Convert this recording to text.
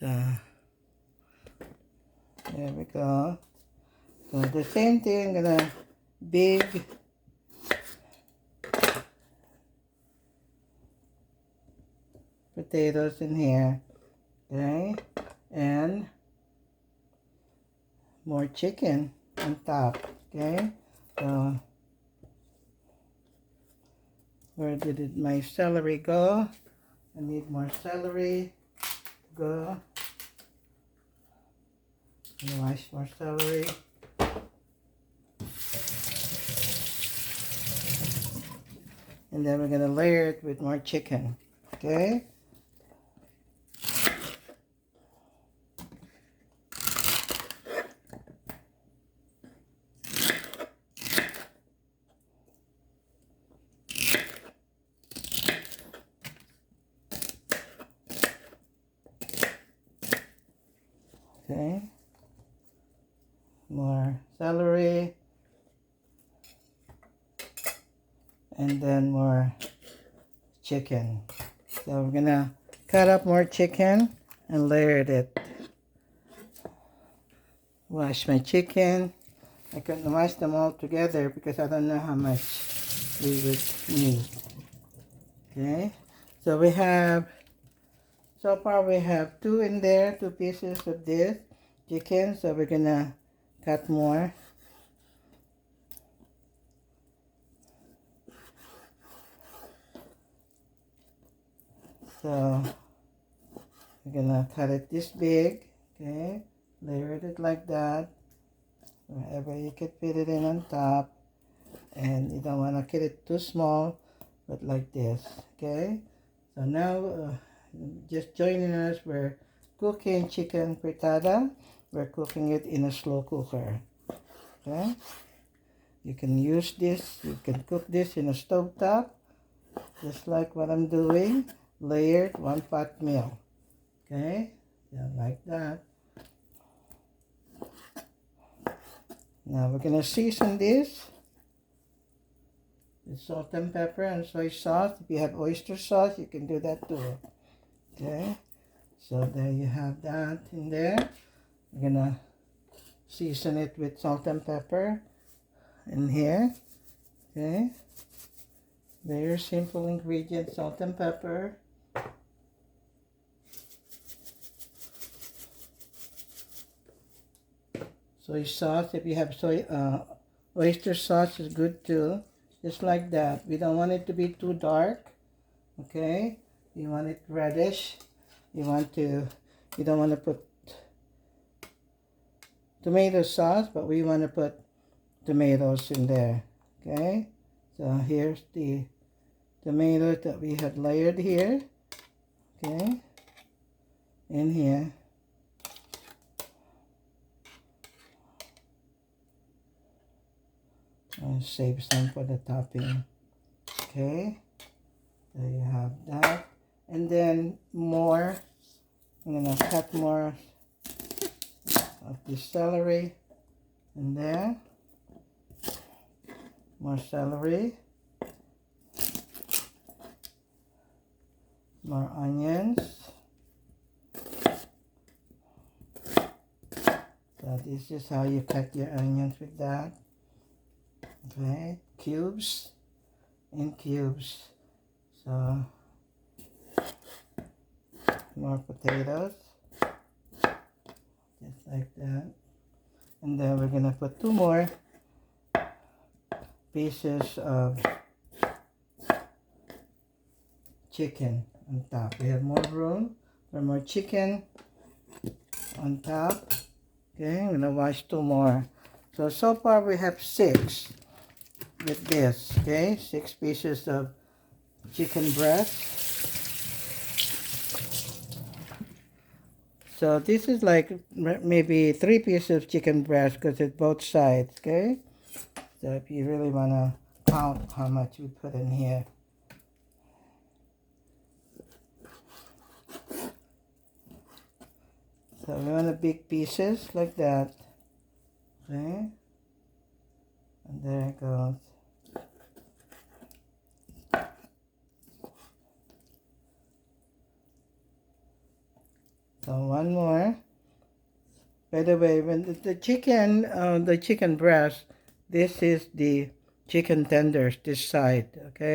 So there we go. So the same thing, gonna big potatoes in here, okay, and more chicken on top, okay. So where did my celery go? I need more celery. Go. Wash more celery. And then we're gonna layer it with more chicken, okay. Okay, more celery, and then more chicken. So we're gonna cut up more chicken and layer it. Wash my chicken. I couldn't wash them all together because I don't know how much we would need. Okay, so we have, so far we have two in there, 2 pieces of this chicken, so we're gonna cut more. So we're gonna cut it this big, okay, layer it like that, wherever you can fit it in on top, and you don't want to get it too small, but like this, okay. So now just joining us, we're cooking chicken fritada. We're cooking it in a slow cooker, okay. You can use this, you can cook this in a stove top, just like what I'm doing, layered 1 pot meal, okay, yeah, like that. Now we're gonna season this with salt and pepper and soy sauce. If you have oyster sauce, you can do that too, okay. So there you have that in there. We're gonna season it with salt and pepper in here, okay. Very simple ingredients, salt and pepper. Soy sauce, if you have oyster sauce is good too. Just like that. We don't want it to be too dark, okay. You want it reddish. You don't want to put tomato sauce, but we want to put tomatoes in there, okay. So here's the tomatoes that we had layered here, okay, in here. I'll save some for the topping, okay. There you have that. And then more, I'm gonna cut more of the celery in there. More celery. More onions. So this is how you cut your onions with that. Okay, cubes in cubes. So more potatoes, just like that. And then we're gonna put 2 more pieces of chicken on top. We have more room for more chicken on top. Okay, I'm gonna wash 2 more. So far we have 6 with this, okay, 6 pieces of chicken breast. So this is like maybe 3 pieces of chicken breast because it's both sides, okay. So if you really want to count how much we put in here. So we want the big pieces like that, okay. And there it goes. So one more. By the way, when the chicken breast, this is the chicken tenders, this side, okay?